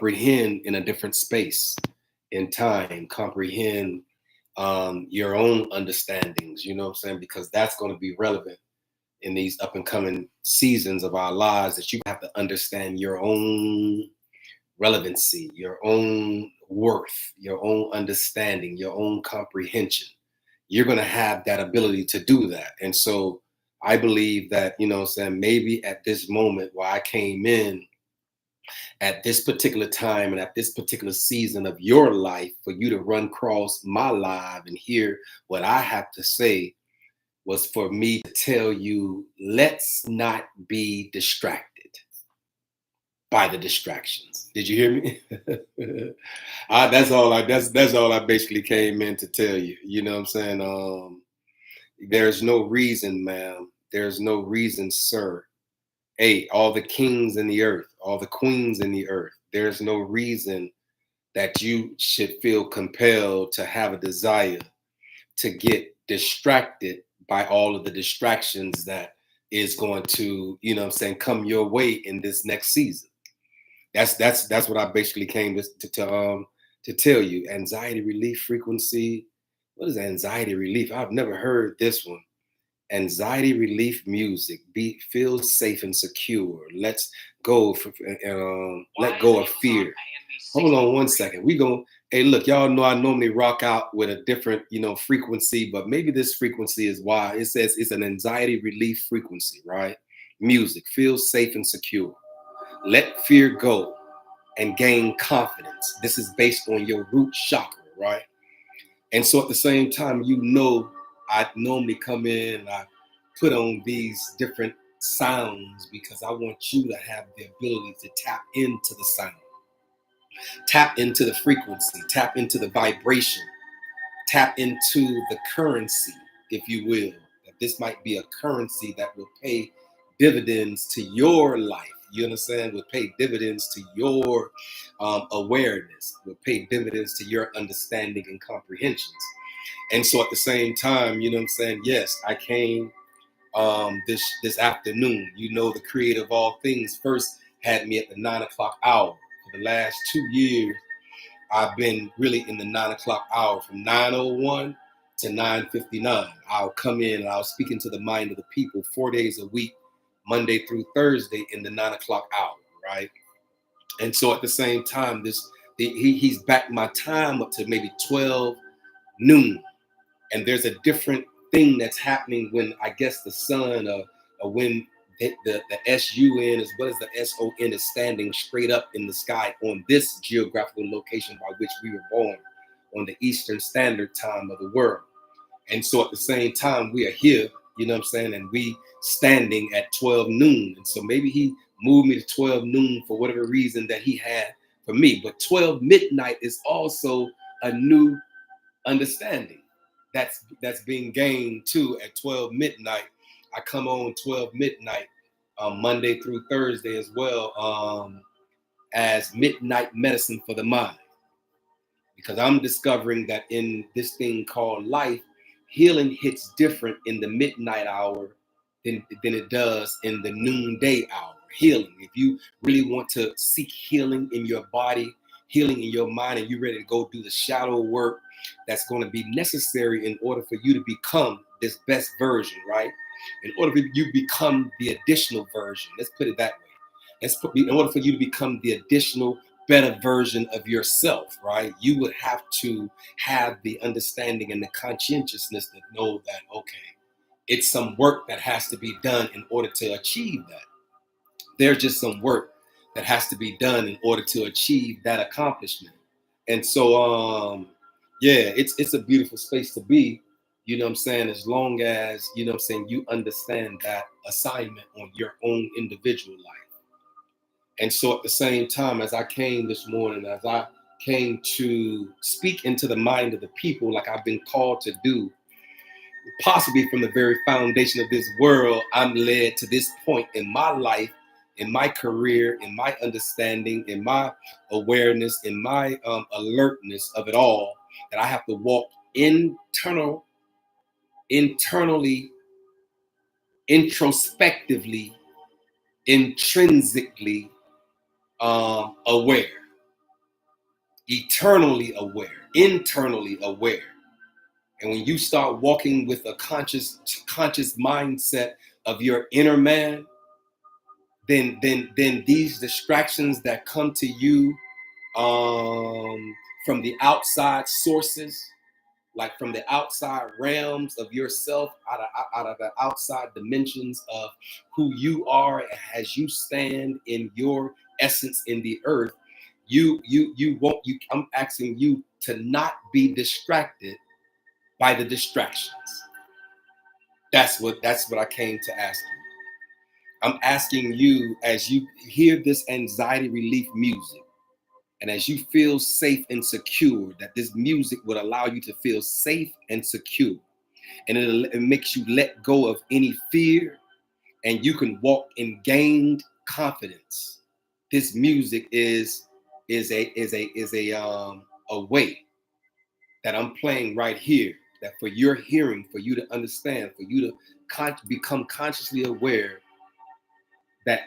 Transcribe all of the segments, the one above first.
comprehend in a different space in time, comprehend your own understandings, you know what I'm saying? Because that's going to be relevant in these up and coming seasons of our lives, that you have to understand your own relevancy, your own worth, your own understanding, your own comprehension. You're going to have that ability to do that. And so I believe that, you know what I'm saying, maybe at this moment where I came in at this particular time and at this particular season of your life, for you to run across my live and hear what I have to say, was for me to tell you, let's not be distracted by the distractions. Did you hear me? That's all I basically came in to tell you. You know what I'm saying? There's no reason, ma'am. There's no reason, sir. Hey, all the kings in the earth, all the queens in the earth, there's no reason that you should feel compelled to have a desire to get distracted by all of the distractions that is going to, you know what I'm saying, come your way in this next season. That's what I basically came to tell you. Anxiety relief frequency. What is anxiety relief? I've never heard this one. Anxiety relief music. Feel safe and secure. Let's go let go of fear. Hold on one second. Hey, look, y'all know I normally rock out with a different, frequency, but maybe this frequency is why. It says it's an anxiety relief frequency, right? Music. Feel safe and secure. Let fear go and gain confidence. This is based on your root chakra, right? And so at the same time, I normally come in and I put on these different sounds because I want you to have the ability to tap into the sound, tap into the frequency, tap into the vibration, tap into the currency, if you will. That this might be a currency that will pay dividends to your life. You understand? Will pay dividends to your awareness, will pay dividends to your understanding and comprehensions. And so at the same time, you know what I'm saying? Yes, I came this afternoon. The creator of all things first had me at the 9 o'clock hour. For the last 2 years, I've been really in the 9 o'clock hour from 9:01 to 9:59. I'll come in and I'll speak into the mind of the people 4 days a week, Monday through Thursday in the 9 o'clock hour, right? And so at the same time, he's backed my time up to maybe 12 noon. And there's a different thing that's happening when I guess the sun when the SUN as well as the SON is standing straight up in the sky on this geographical location by which we were born, on the Eastern Standard Time of the world. And so at the same time, we are here, you know what I'm saying, and we standing at 12 noon. And so maybe he moved me to 12 noon for whatever reason that he had for me. But 12 midnight is also a new understanding that's being gained too at 12 midnight. I come on 12 midnight Monday through Thursday as well, as midnight medicine for the mind, because I'm discovering that in this thing called life, healing hits different in the midnight hour than it does in the noonday hour. Healing, if you really want to seek healing in your body, healing in your mind, and you're ready to go do the shadow work that's going to be necessary in order for you to become this best version, right? In order for you to become the additional version, let's put it that way. In order for you to become the additional better version of yourself, right? You would have to have the understanding and the conscientiousness to know that, okay, it's some work that has to be done in order to achieve that. There's just some work that has to be done in order to achieve that accomplishment. And so, yeah, it's a beautiful space to be, you know what I'm saying, as long as, you know what I'm saying, you understand that assignment on your own individual life. And so at the same time, as I came this morning, as I came to speak into the mind of the people like I've been called to do, possibly from the very foundation of this world, I'm led to this point in my life, in my career, in my understanding, in my awareness, in my alertness of it all, that I have to walk internally, introspectively, intrinsically aware. eternally aware, internally aware. And when you start walking with a conscious mindset of your inner man, then these distractions that come to you from the outside sources, like from the outside realms of yourself, out of the outside dimensions of who you are as you stand in your essence in the earth, you won't. I'm asking you to not be distracted by the distractions. That's what I came to ask you. I'm asking you, as you hear this anxiety relief music, and as you feel safe and secure, that this music would allow you to feel safe and secure. And it makes you let go of any fear, and you can walk in gained confidence. This music is a way that I'm playing right here, that for your hearing, for you to understand, for you to become consciously aware that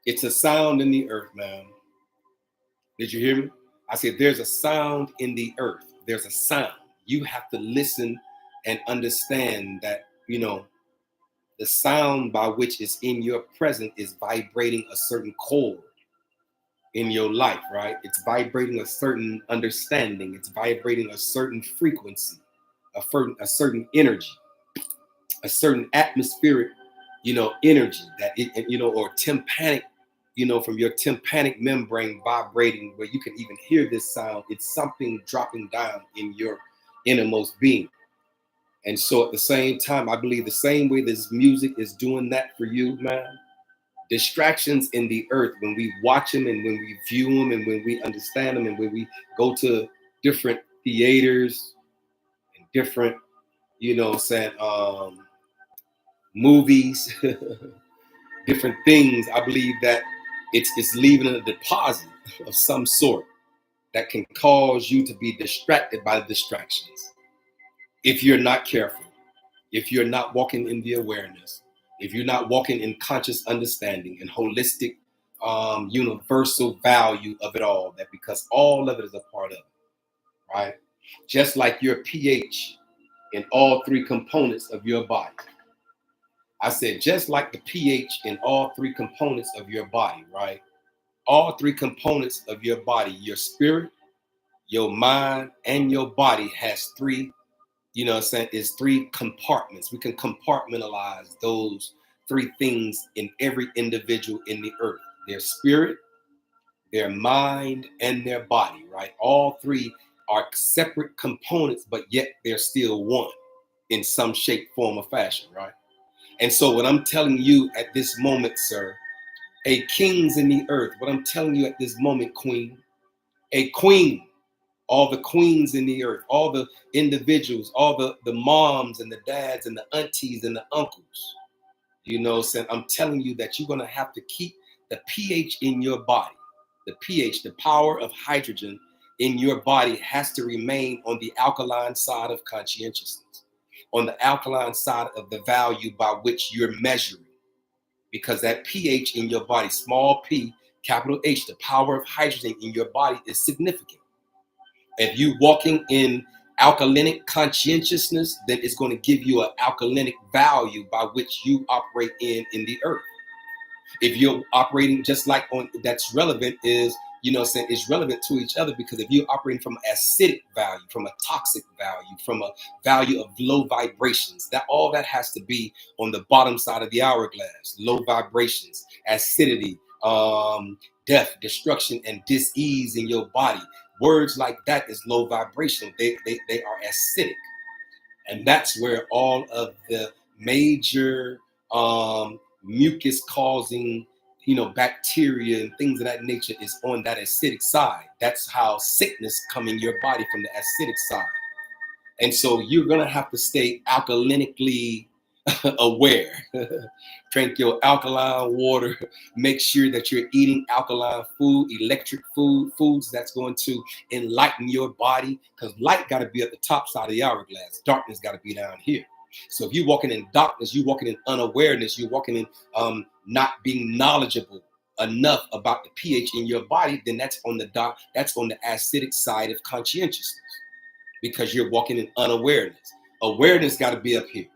it's a sound in the earth, man. Did you hear me? I said, there's a sound in the earth. There's a sound. You have to listen and understand that, the sound by which is in your present is vibrating a certain chord in your life, right? It's vibrating a certain understanding. It's vibrating a certain frequency, a certain energy, a certain atmospheric, energy that or tympanic, from your tympanic membrane vibrating, where you can even hear this sound. It's something dropping down in your innermost being. And so at the same time, I believe the same way this music is doing that for you, man. Distractions in the earth, when we watch them and when we view them and when we understand them and when we go to different theaters and different, movies, different things, I believe that it's leaving a deposit of some sort that can cause you to be distracted by the distractions. If you're not careful, if you're not walking in the awareness, if you're not walking in conscious understanding and holistic, universal value of it all, that because all of it is a part of it, right? Just like your pH in all three components of your body. I said, just like the pH in all three components of your body, right? All three components of your body, your spirit, your mind, and your body has three, is three compartments. We can compartmentalize those three things in every individual in the earth: their spirit, their mind, and their body, right? All three are separate components, but yet they're still one in some shape, form, or fashion, right? And so what I'm telling you at this moment, sir, a kings in the earth, what I'm telling you at this moment, queen, a queen, all the queens in the earth, all the individuals, all the moms and the dads and the aunties and the uncles, saying, I'm telling you that you're going to have to keep the pH in your body. The pH, the power of hydrogen in your body, has to remain on the alkaline side of conscientiousness, on the alkaline side of the value by which you're measuring. Because that pH in your body, small p, capital H, the power of hydrogen in your body is significant. If you walking in alkalinic conscientiousness, then it's going to give you an alkalinic value by which you operate in the earth. If you're operating just like on, that's relevant is, it's relevant to each other, because if you're operating from an acidic value, from a toxic value, from a value of low vibrations, that all that has to be on the bottom side of the hourglass. Low vibrations, acidity, death, destruction, and dis-ease in your body. Words like that is low vibration. They are acidic. And that's where all of the major mucus causing, bacteria and things of that nature is on that acidic side. That's how sickness come in your body, from the acidic side. And so you're going to have to stay alkalinically aware. Drink your alkaline water. Make sure that you're eating alkaline food, electric foods that's going to enlighten your body, because light got to be at the top side of the hourglass. Darkness got to be down here. So if you're walking in darkness, you're walking in unawareness, you're walking in not being knowledgeable enough about the pH in your body, then that's on the acidic side of conscientiousness, because you're walking in unawareness. Awareness got to be up here.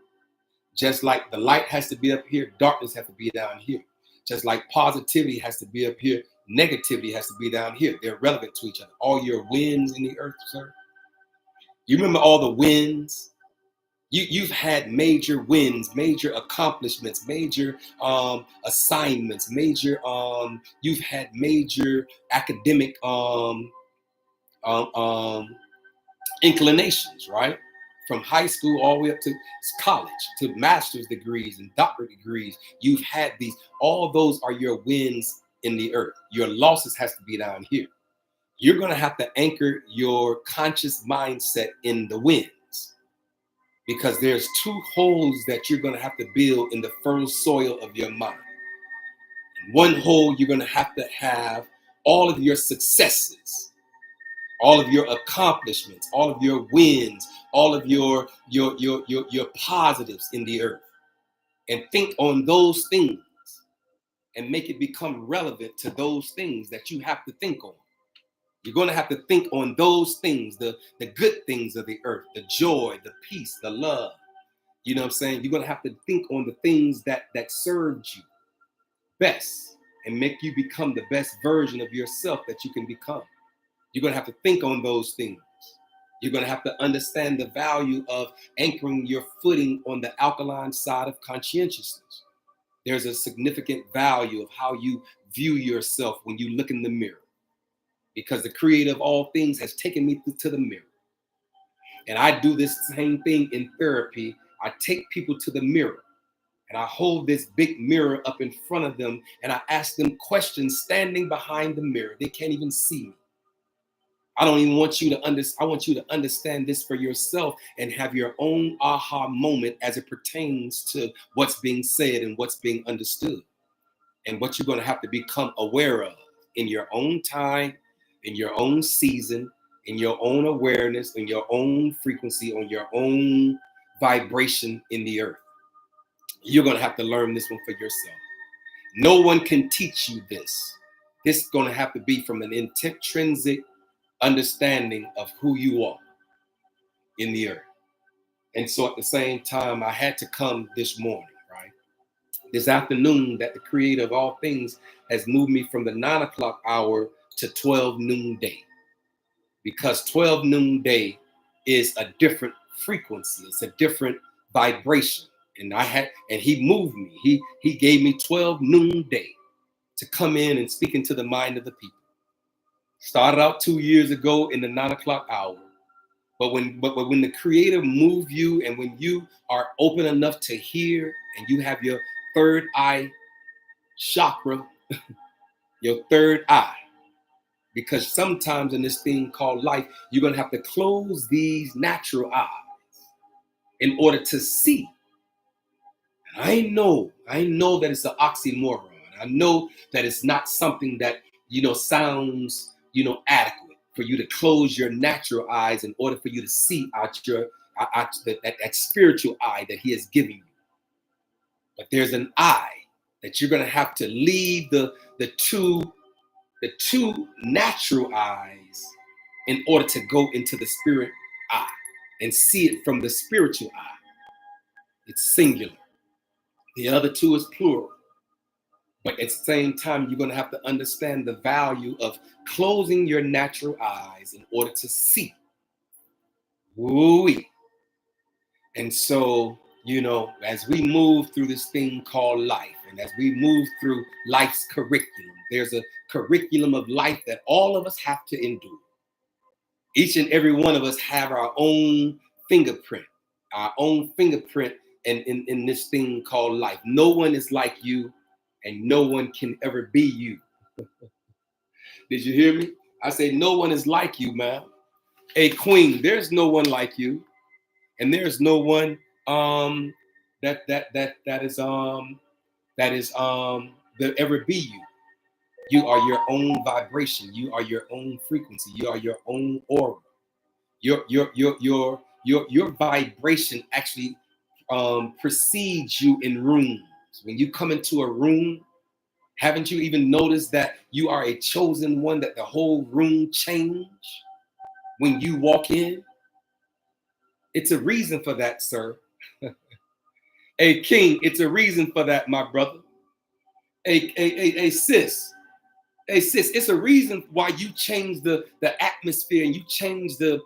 Just like the light has to be up here, darkness has to be down here. Just like positivity has to be up here, negativity has to be down here. They're relevant to each other. All your wins in the earth, sir. You remember all the wins? You've had major wins, major accomplishments, major assignments, major you've had major academic um, um, inclinations, right? From high school all the way up to college, to master's degrees and doctorate degrees. You've had these. All those are your wins in the earth. Your losses has to be down here. You're going to have to anchor your conscious mindset in the wins, because there's two holes that you're going to have to build in the fertile soil of your mind. In one hole, you're going to have all of your successes, all of your accomplishments, all of your wins, all of your positives in the earth, and think on those things and make it become relevant to those things that you have to think on. You're going to have to think on those things, the good things of the earth, the joy, the peace, the love. You know what I'm saying? You're going to have to think on the things that served you best and make you become the best version of yourself that you can become. You're going to have to think on those things. You're going to have to understand the value of anchoring your footing on the alkaline side of conscientiousness. There's a significant value of how you view yourself when you look in the mirror, because the creator of all things has taken me to the mirror. And I do this same thing in therapy. I take people to the mirror and I hold this big mirror up in front of them and I ask them questions standing behind the mirror. They can't even see me. I don't even want you to understand. I want you to understand this for yourself and have your own aha moment as it pertains to what's being said and what's being understood, and what you're going to have to become aware of in your own time, in your own season, in your own awareness, in your own frequency, on your own vibration in the earth. You're going to have to learn this one for yourself. No one can teach you this. This is going to have to be from an intrinsic understanding of who you are in the earth. And so at the same time, I had to come this morning, right? This afternoon, that the creator of all things has moved me from the 9 o'clock hour to 12 noonday. Because 12 noonday is a different frequency. It's a different vibration. And he moved me. He gave me 12 noonday to come in and speak into the mind of the people. Started out 2 years ago in the 9 o'clock hour. But when the creator moved you, and when you are open enough to hear, and you have your third eye chakra, your third eye, because sometimes in this thing called life, you're going to have to close these natural eyes in order to see. And I know that it's an oxymoron. I know that it's not something that, sounds, adequate for you to close your natural eyes in order for you to see out that spiritual eye that he has given you. But there's an eye that you're going to have to leave the two natural eyes in order to go into the spirit eye and see it from the spiritual eye. It's singular. The other two is plural. But at the same time, you're going to have to understand the value of closing your natural eyes in order to see. Woo-wee. And so, as we move through this thing called life, and as we move through life's curriculum, there's a curriculum of life that all of us have to endure. Each and every one of us have our own fingerprint in this thing called life. No one is like you, and no one can ever be you. Did you hear me? I say no one is like you, man. Hey, Queen, there's no one like you, and there's no one that ever be you. You are your own vibration. You are your own frequency. You are your own aura. Your vibration actually precedes you in rooms. When you come into a room Haven't you even noticed that you are a chosen one, that the whole room change when you walk in? It's a reason for that, sir. A king, it's a reason for that, my brother. A sis. Hey sis, it's a reason why you change the atmosphere and you change the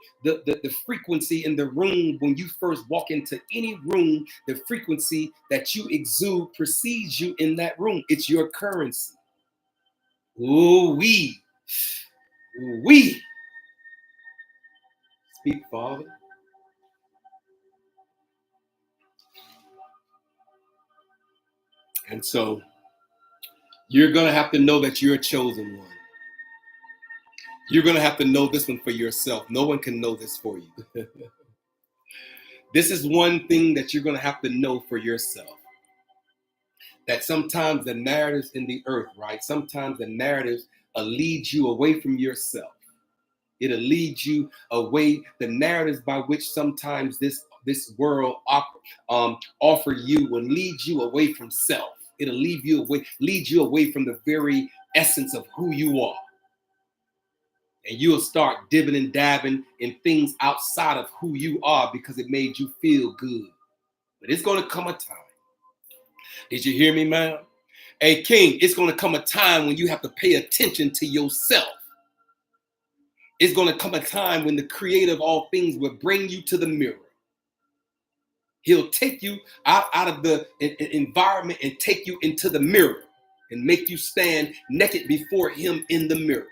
frequency in the room. When you first walk into any room, the frequency that you exude precedes you in that room. It's your currency. Ooh wee. Ooh wee. Speak, Father. And so you're gonna have to know that you're a chosen one. You're gonna have to know this one for yourself. No one can know this for you. This is one thing that you're gonna have to know for yourself. That sometimes the narratives in the earth, right? Sometimes the narratives lead you away from yourself. It'll lead you away. The narratives by which sometimes this world offer you will lead you away from self. It'll lead you away from the very essence of who you are. And you'll start dibbing and dabbing in things outside of who you are because it made you feel good. But it's going to come a time. Did you hear me, man? Hey, King, it's going to come a time when you have to pay attention to yourself. It's going to come a time when the creator of all things will bring you to the mirror. He'll take you out of the environment and take you into the mirror and make you stand naked before him in the mirror.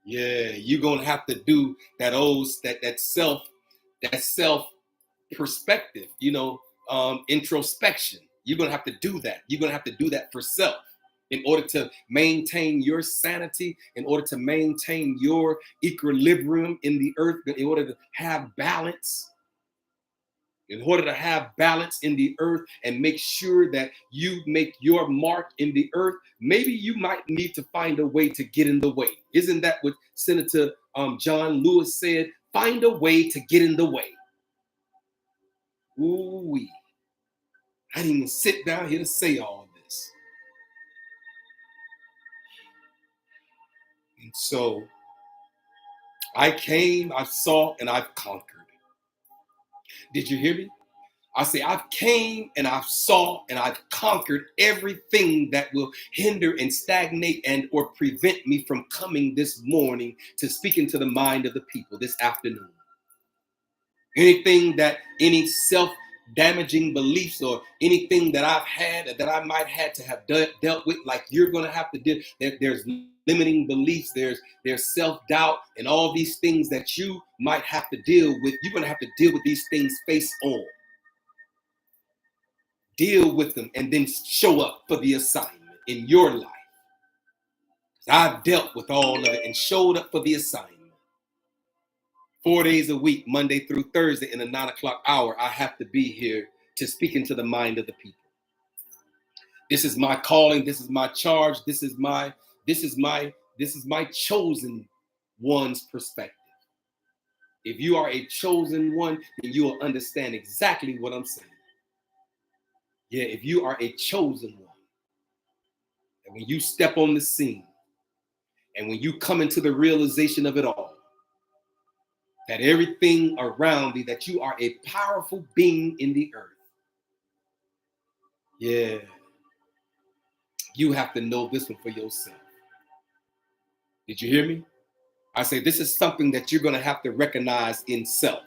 Yeah, you're going to have to do that self perspective, introspection. You're going to have to do that. You're going to have to do that for self in order to maintain your sanity, in order to maintain your equilibrium in the earth, in order to have balance. In order to have balance in the earth and make sure that you make your mark in the earth, maybe you might need to find a way to get in the way. Isn't that what Senator John Lewis said? Find a way to get in the way. Ooh-wee. I didn't even sit down here to say all this. And so I came, I saw, and I've conquered. Did you hear me? I say, I've came and I've saw and I've conquered everything that will hinder and stagnate and or prevent me from coming this morning to speak into the mind of the people this afternoon. Any self-damaging beliefs or anything that I've had that I might have to have dealt with, like you're going to have to deal. There's limiting beliefs, there's self-doubt, and all these things that you might have to deal with. You're going to have to deal with these things face on. Deal with them and then show up for the assignment in your life. I've dealt with all of it and showed up for the assignment. 4 days a week, Monday through Thursday in the 9 o'clock hour, I have to be here to speak into the mind of the people. This is my calling. This is my charge. This is my chosen one's perspective. If you are a chosen one, then you will understand exactly what I'm saying. Yeah, if you are a chosen one, and when you step on the scene, and when you come into the realization of it all, that everything around thee, that you are a powerful being in the earth. Yeah, you have to know this one for yourself. Did you hear me? I say this is something that you're going to have to recognize in self.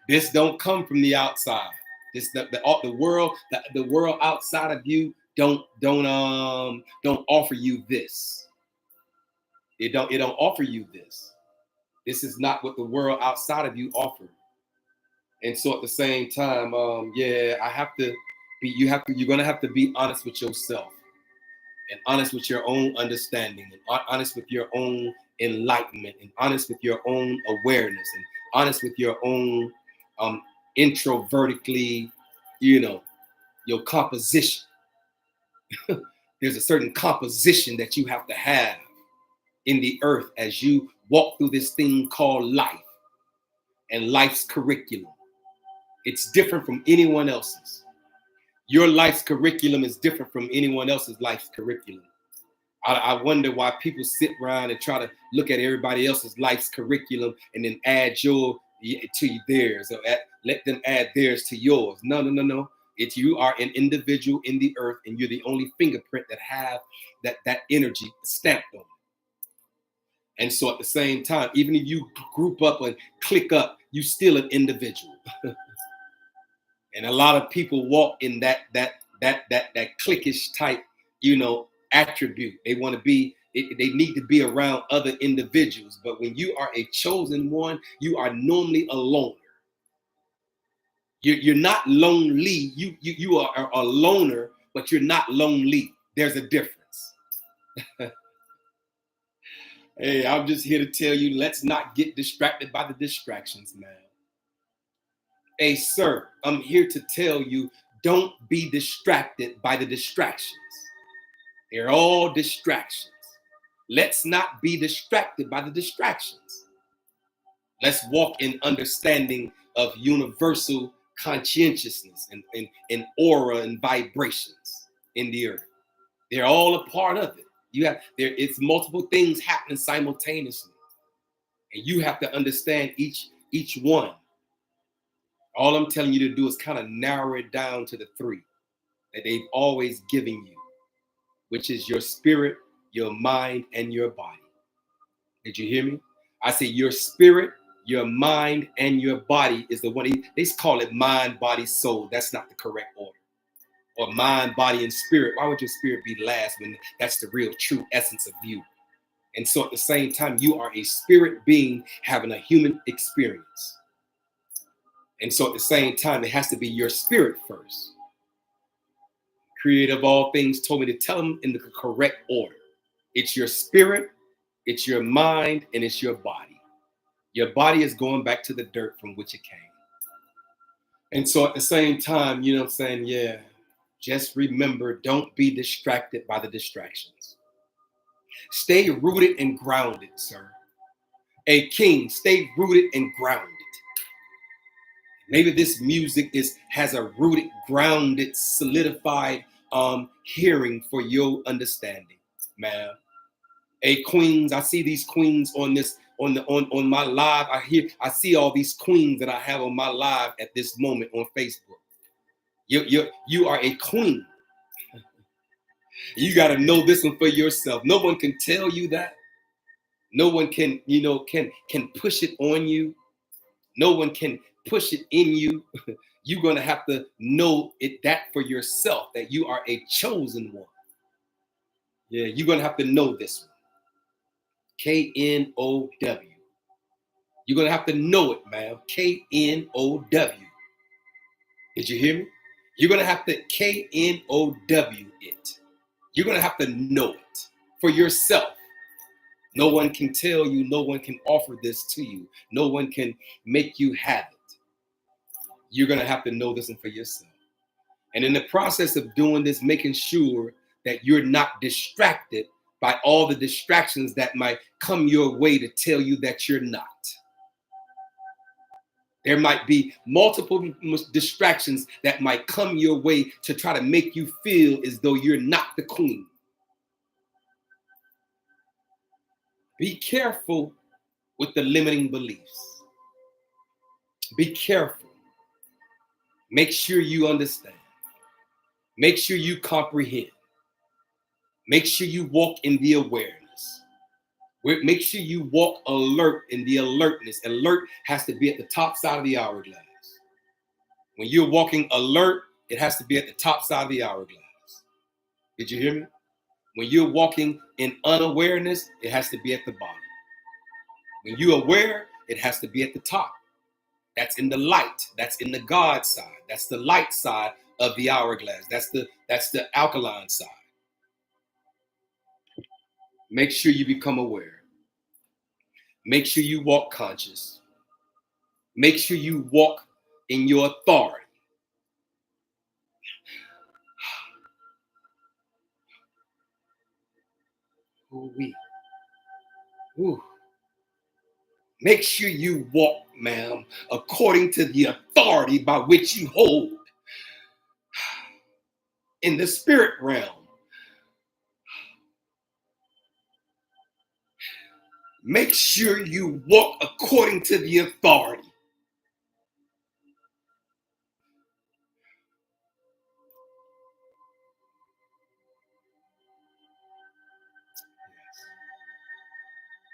This don't come from the outside. This the world outside of you don't offer you this. It don't offer you this. This is not what the world outside of you offer. And so at the same time, you're gonna have to be honest with yourself and honest with your own understanding and honest with your own enlightenment and honest with your own awareness and honest with your own introvertically, your composition. There's a certain composition that you have to have in the earth as you walk through this thing called life and life's curriculum. It's different from anyone else's. Your life's curriculum is different from anyone else's life's curriculum. I wonder why people sit around and try to look at everybody else's life's curriculum and then add your to theirs, or let them add theirs to yours. No, no, no, no. It's you are an individual in the earth, and you're the only fingerprint that have that energy stamped on it. And so at the same time, even if you group up and click up, you still an individual. And a lot of people walk in that cliquish type, attribute. They want to be, they need to be around other individuals. But when you are a chosen one, you are normally a loner. You're not lonely. You are a loner, but you're not lonely. There's a difference. Hey, I'm just here to tell you, let's not get distracted by the distractions, man. Hey, sir, I'm here to tell you, don't be distracted by the distractions. They're all distractions. Let's not be distracted by the distractions. Let's walk in understanding of universal conscientiousness and aura and vibrations in the earth. They're all a part of it. It's multiple things happening simultaneously. And you have to understand each one. All I'm telling you to do is kind of narrow it down to the three that they've always given you, which is your spirit, your mind, and your body. Did you hear me? I say your spirit, your mind, and your body is the one. They call it mind, body, soul. That's not the correct order. Or mind, body, and spirit. Why would your spirit be last when that's the real true essence of you? And so at the same time, you are a spirit being having a human experience. And so at the same time, it has to be your spirit first. Creator of all things told me to tell them in the correct order. It's your spirit, it's your mind, and it's your body. Your body is going back to the dirt from which it came. And so at the same time, you know what I'm saying? Yeah, just remember, don't be distracted by the distractions. Stay rooted and grounded, sir. A king, stay rooted and grounded. Maybe this music has a rooted, grounded, solidified hearing for your understanding, man. A queens, I see these queens on my live. I see all these queens that I have on my live at this moment on Facebook. You are a queen. You got to know this one for yourself. No one can tell you that. No one can push it on you. No one can push it in you. You're going to have to know that for yourself, that you are a chosen one. Yeah, you're going to have to know this one. K-N-O-W. You're going to have to know it, man. K-N-O-W. Did you hear me? You're going to have to K-N-O-W it. You're going to have to know it for yourself. No one can tell you. No one can offer this to you. No one can make you have it. You're going to have to know this one for yourself. And in the process of doing this, making sure that you're not distracted by all the distractions that might come your way to tell you that you're not. There might be multiple distractions that might come your way to try to make you feel as though you're not the queen. Be careful with the limiting beliefs. Be careful. Make sure you understand. Make sure you comprehend. Make sure you walk in the awareness. Make sure you walk alert in the alertness. Alert has to be at the top side of the hourglass. When you're walking alert, it has to be at the top side of the hourglass. Did you hear me? When you're walking in unawareness, it has to be at the bottom. When you're aware, it has to be at the top. That's in the light. That's in the God side. That's the light side of the hourglass. That's the alkaline side. Make sure you become aware. Make sure you walk conscious. Make sure you walk in your authority. Ooh. Make sure you walk, ma'am, according to the authority by which you hold. in the spirit realm. Make sure you walk according to the authority.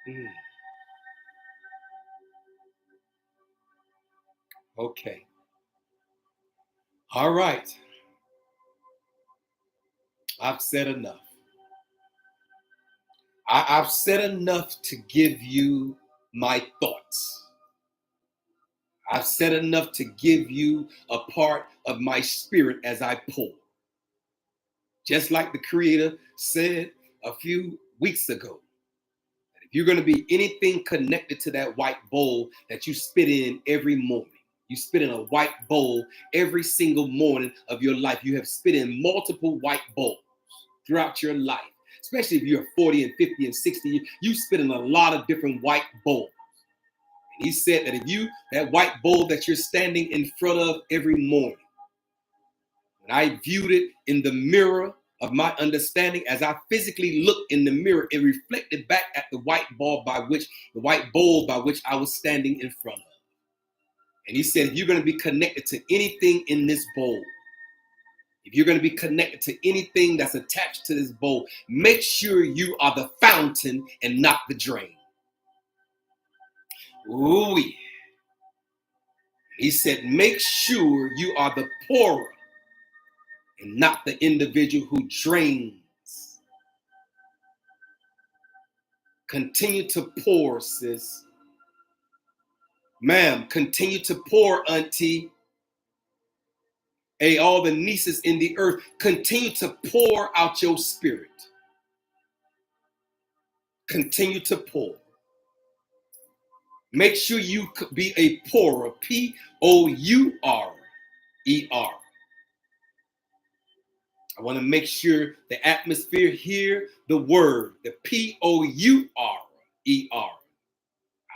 Mm. Okay. All right. I've said enough. I've said enough to give you my thoughts. I've said enough to give you a part of my spirit as I pour. Just like the Creator said a few weeks ago, that if you're going to be anything connected to that white bowl that you spit in every morning, you spit in a white bowl every single morning of your life. You have spit in multiple white bowls throughout your life, especially if you're 40 and 50 and 60. You spit in a lot of different white bowls. And he said that if you, that white bowl that you're standing in front of every morning, when I viewed it in the mirror of my understanding, as I physically looked in the mirror, it reflected back at the white bowl by which I was standing in front of. And he said, if you're going to be connected to anything in this bowl, if you're going to be connected to anything that's attached to this bowl, make sure you are the fountain and not the drain. Ooh, yeah. He said, make sure you are the pourer and not the individual who drains. Continue to pour, sis. Ma'am, continue to pour, auntie. Hey, all the nieces in the earth, continue to pour out your spirit. Continue to pour. Make sure you be a pourer, P-O-U-R-E-R. I want to make sure the atmosphere hear the word, the P-O-U-R-E-R.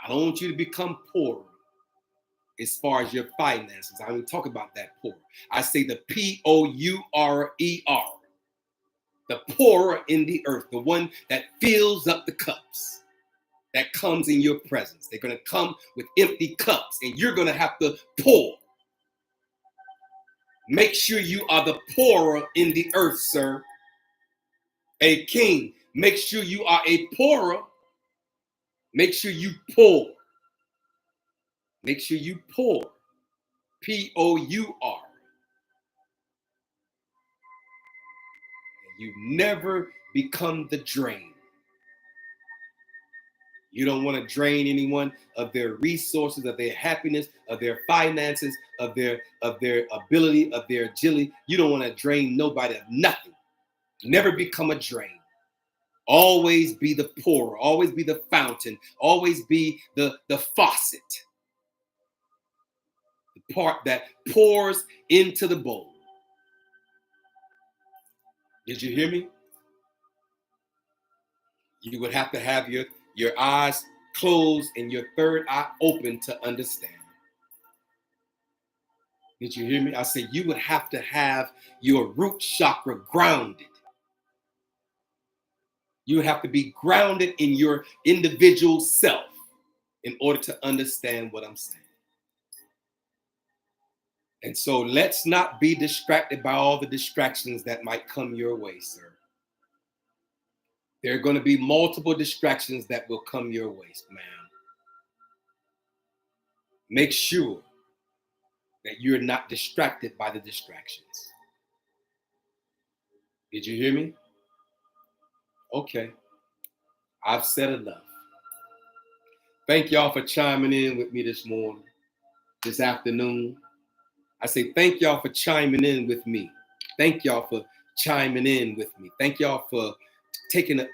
I don't want you to become poor as far as your finances. I don't talk about that poor. I say the P-O-U-R-E-R. The pourer in the earth, the one that fills up the cups, that comes in your presence. They're going to come with empty cups, and you're going to have to pour. Make sure you are the pourer in the earth, sir. A king, make sure you are a pourer. Make sure you pour. Make sure you pour. P-O-U-R. You never become the drain. You don't want to drain anyone of their resources, of their happiness, of their finances, of their ability, of their agility. You don't want to drain nobody of nothing. Never become a drain. Always be the pourer. Always be the fountain. Always be the faucet. The part that pours into the bowl. Did you hear me? You would have to have your eyes closed and your third eye open to understand. Did you hear me? I said you would have to have your root chakra grounded. You would have to be grounded in your individual self in order to understand what I'm saying. And so let's not be distracted by all the distractions that might come your way, sir. There are going to be multiple distractions that will come your way, ma'am. Make sure that you're not distracted by the distractions. Did you hear me? Okay. I've said enough. Thank y'all for chiming in with me this morning, this afternoon. I say thank y'all for chiming in with me. Thank y'all for chiming in with me. Thank y'all for taking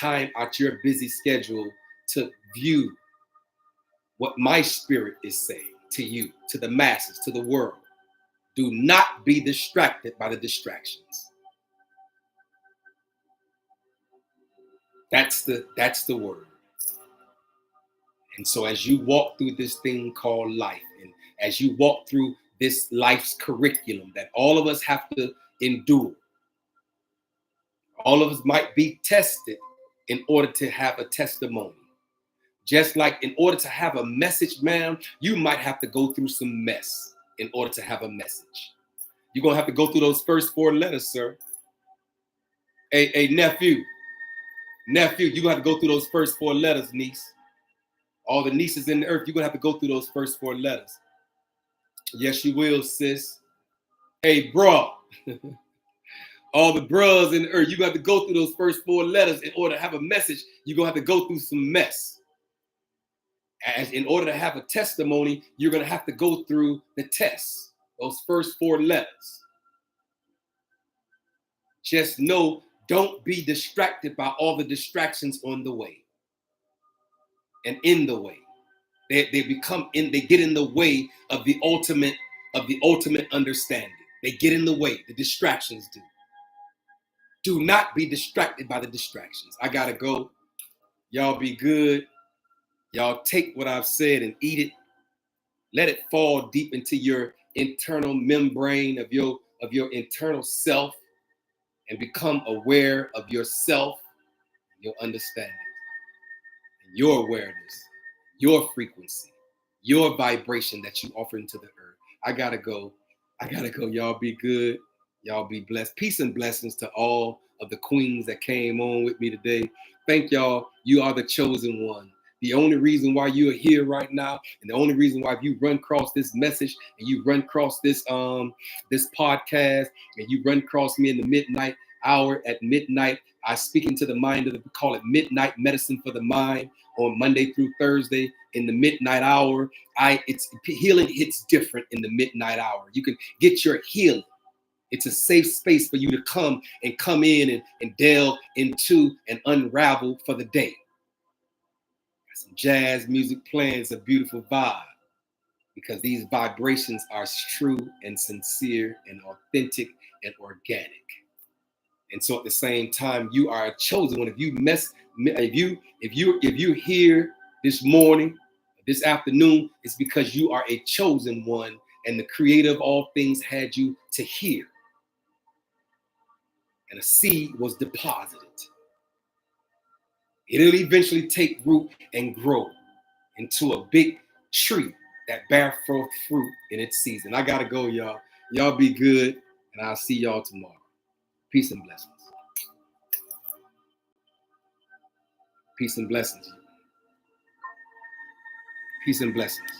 time out your busy schedule to view what my spirit is saying to you, to the masses, to the world. Do not be distracted by the distractions. That's the word. And so as you walk through this thing called life, and as you walk through this life's curriculum that all of us have to endure, All of us might be tested in order to have a testimony. Just like in order to have a message, ma'am, you might have to go through some mess in order to have a message. You're going to have to go through those first 4 letters, sir. Hey, nephew, you're going to have to go through those first 4 letters, niece. All the nieces in the earth, you're going to have to go through those first 4 letters. Yes, you will, sis. Hey, bro. All the bros in the earth, you got to go through those first 4 letters in order to have a message. You're going to have to go through some mess. As in order to have a testimony, you're going to have to go through the tests, those first 4 letters. Just know, don't be distracted by all the distractions on the way and in the way. They get in the way of the ultimate understanding. They get in the way. The distractions do. Do not be distracted by the distractions. I gotta go. Y'all be good. Y'all take what I've said and eat it. Let it fall deep into your internal membrane of your internal self, and become aware of yourself, your understanding, your awareness, your frequency, your vibration that you offer into the earth. I gotta go. Y'all be good. Y'all be blessed. Peace and blessings to all of the queens that came on with me today. Thank y'all. You are the chosen one. The only reason why you are here right now, and the only reason why, if you run across this message and you run across this this podcast, and you run across me in the midnight hour at midnight, I speak into the mind of the, call it midnight medicine for the mind, on Monday through Thursday in the midnight hour. It's healing hits different in the midnight hour. You can get your healing. It's a safe space for you to come in and delve into and unravel for the day. Some jazz music playing, it's a beautiful vibe, because these vibrations are true and sincere and authentic and organic. And so at the same time, you are a chosen one. If you're here this morning, this afternoon, it's because you are a chosen one, and the creator of all things had you to hear. And a seed was deposited. It'll eventually take root and grow into a big tree that bear forth fruit in its season. I gotta go, y'all. Y'all be good, and I'll see y'all tomorrow. Peace and blessings. Peace and blessings. Peace and blessings.